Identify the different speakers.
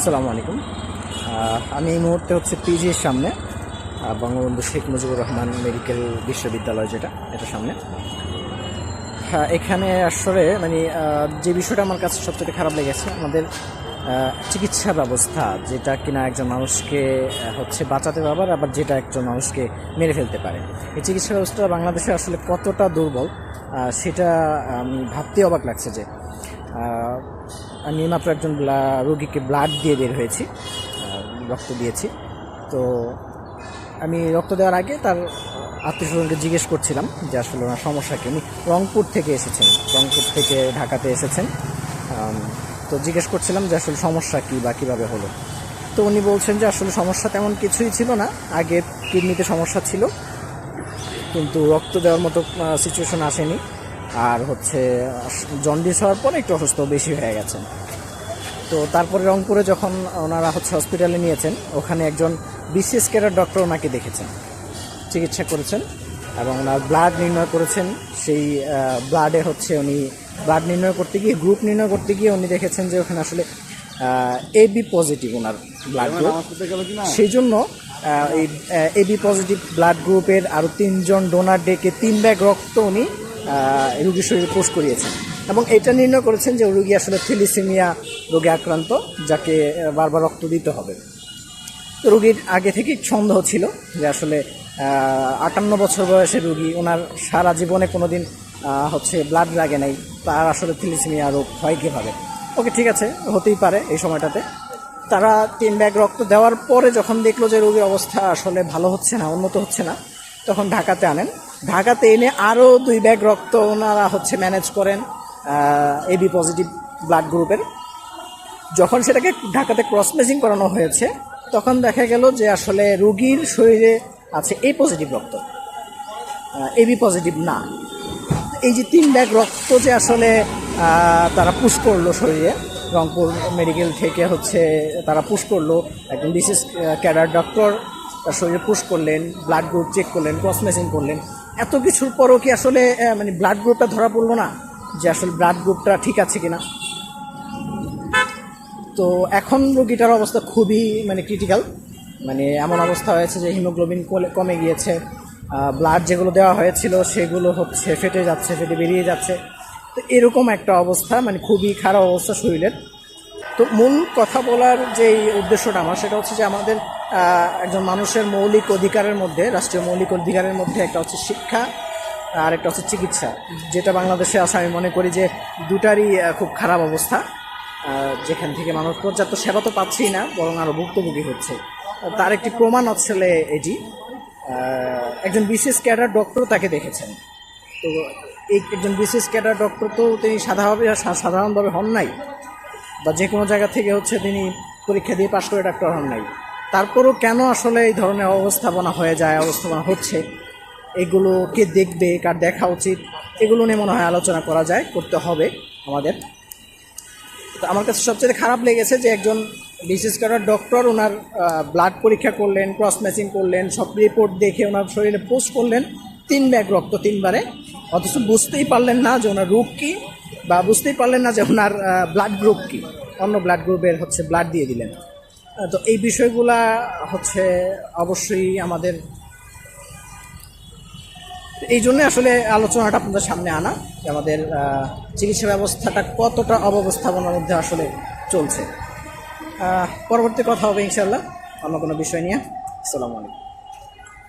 Speaker 1: আসসালামু আলাইকুম। আমি এই মুহূর্তে পিজির সামনে, বঙ্গবন্ধু শেখ মুজিবুর রহমান মেডিকেল বিশ্ববিদ্যালয় এটার সামনে। এখানে আসলে যে বিষয়টা আমার কাছে সবচেয়ে খারাপ লেগেছে, আমাদের চিকিৎসা ব্যবস্থা, যেটা কিনা একজন মানুষকে বাঁচাতে পারে, আবার যেটা একজন মানুষকে মেরে ফেলতে পারে। এই চিকিৎসা ব্যবস্থা বাংলাদেশে আসলে কতটা দুর্বল সেটা আমি ভাবতে অবাক লাগছে। যে আমি মাত্র একজন রোগীকে ব্লাড দিয়ে বের হয়েছি, রক্ত দিয়েছি। তো আমি রক্ত দেওয়ার আগে তার আত্মীয়স্বজনকে জিজ্ঞেস করছিলাম যে আসলে ওনার সমস্যা কি। উনি রংপুর থেকে এসেছেন, রংপুর থেকে ঢাকাতে এসেছেন। তো জিজ্ঞেস করছিলাম যে আসলে সমস্যা কী বা কীভাবে হলো। তো উনি বলছেন যে আসলে সমস্যা তেমন কিছুই ছিল না, আগে কিডনিতে সমস্যা ছিল, কিন্তু রক্ত দেওয়ার মতো সিচুয়েশন আসেনি। আর জন্ডিস হওয়ার পরে একটু অসুস্থ বেশি হয়ে গেছেন। তো তারপরে রংপুরে যখন ওনারা হসপিটালে নিয়েছেন, ওখানে একজন বিসিএস ক্যাডার ডক্টর ওনাকে দেখেছেন, চিকিৎসা করেছেন এবং ওনার ব্লাড নির্ণয় করেছেন। সেই ব্লাডে উনি ব্লাড নির্ণয় করতে গিয়ে, গ্রুপ নির্ণয় করতে গিয়ে উনি দেখেছেন যে ওখানে আসলে এবি পজিটিভ ওনার ব্লাড গ্রুপ। সেই জন্য এই এবি পজিটিভ ব্লাড গ্রুপের আরও 3 জন ডোনার ডেকে 3 ব্যাগ রক্ত উনি রোগীর শরীরে পোষ করিয়েছেন এবং এটা নির্ণয় করেছেন যে রোগী আসলে থ্যালাসেমিয়া রোগে আক্রান্ত, যাকে বারবার রক্ত দিতে হবে। তো রোগীর আগে থেকেই সন্দেহ ছিল যে আসলে 58 বছর বয়সের রোগী, ওনার সারা জীবনে কোনোদিন ব্লাড লাগে নাই, তার আসলে থ্যালাসেমিয়া রোগ হয় কীভাবে। ওকে, ঠিক আছে, হতেই পারে। এই সময়টাতে তারা 3 ব্যাগ রক্ত দেওয়ার পরে যখন দেখলো যে রোগীর অবস্থা আসলে ভালো হচ্ছে না, উন্নত হচ্ছে না, তখন ঢাকাতে আনেন। ঢাকাতে এনে আরও 2 ব্যাগ রক্ত ওনারা ম্যানেজ করেন এবি পজিটিভ ব্লাড গ্রুপের। যখন সেটাকে ঢাকাতে ক্রস ম্যাচিং করানো হয়েছে, তখন দেখা গেল যে আসলে রোগীর শরীরে আছে এ পজিটিভ রক্ত, এবি পজিটিভ না। এই যে 3 ব্যাগ রক্ত যে আসলে তারা পুশ করলো শরীরে, রংপুর মেডিকেল থেকে তারা পুশ করলো, একজন বিসিএস ক্যাডার ডক্টর তার শরীরে পুশ করলেন, ব্লাড গ্রুপ চেক করলেন, ক্রস ম্যাচিং করলেন। এত কিছুর পরও কি আসলে ব্লাড গ্রুপটা ধরা পড়লো না যে আসলে ব্লাড গ্রুপটা ঠিক আছে কিনা? তো এখন রোগীটার অবস্থা খুবই ক্রিটিক্যাল। এমন অবস্থা হয়েছে যে হিমোগ্লোবিন কমে গিয়েছে, ব্লাড যেগুলো দেওয়া হয়েছিল সেগুলো ফেটে যাচ্ছে, ফেটে বেরিয়ে যাচ্ছে। তো এরকম একটা অবস্থা, খুবই খারাপ অবস্থা শরীরের। তো মূল কথা বলার যে উদ্দেশ্যটা আমার, সেটা যে আমাদের একজন মানুষের মৌলিক অধিকারের মধ্যে, রাষ্ট্রীয় মৌলিক অধিকারের মধ্যে একটা শিক্ষা আর একটা চিকিৎসা, যেটা বাংলাদেশে আছে। আমি মনে করি যে দুটারই খুব খারাপ অবস্থা, যেখান থেকে মানুষ পর্যাপ্ত সেবা তো পাচ্ছেই না, বরং আরও ভুক্তভোগী হচ্ছে। তার একটি প্রমাণ এটি। একজন বিসিএস ক্যাডার ডক্টর তাকে দেখেছেন। তো এই একজন বিসিএস ক্যাডার ডক্টর তো তিনি সাধারণভাবে হন নাই, বা যে কোনো জায়গা থেকে তিনি পরীক্ষা দিয়ে পাশ করে ডাক্তার হন নাই। তারপরও কেন আসলে এই ধরনের অবস্থাপনা হচ্ছে, এগুলো কে দেখবে, কার দেখা উচিত, এগুলো নিয়ে মনে হয় আলোচনা করতে হবে আমাদের। তো আমার কাছে সবচেয়ে খারাপ লেগেছে যে একজন বিসিএস ক্যাডার ডক্টর ওনার ব্লাড পরীক্ষা করলেন, ক্রস ম্যাচিং করলেন, সব রিপোর্ট দেখে ওনার শরীরে পোস্ট করলেন 3 ব্যাগ রক্ত 3 বারে, অথচ বুঝতেই পারলেন না যে ওনার রোগ কী, বা বুঝতেই পারলেন না যে ওনার ব্লাড গ্রুপ কী, অন্য ব্লাড গ্রুপের ব্লাড দিয়ে দিলেন। তো এই বিষয়গুলা অবশ্যই আমাদের, এই জন্য আসলে আলোচনাটা আপনাদের সামনে আনা, যে আমাদের চিকিৎসা ব্যবস্থাটা কতটা অব্যবস্থাপনার মধ্যে আসলে চলছে। পরবর্তী কথা হবে ইনশাআল্লাহ অন্য কোনো বিষয় নিয়ে। আসসালামু আলাইকুম।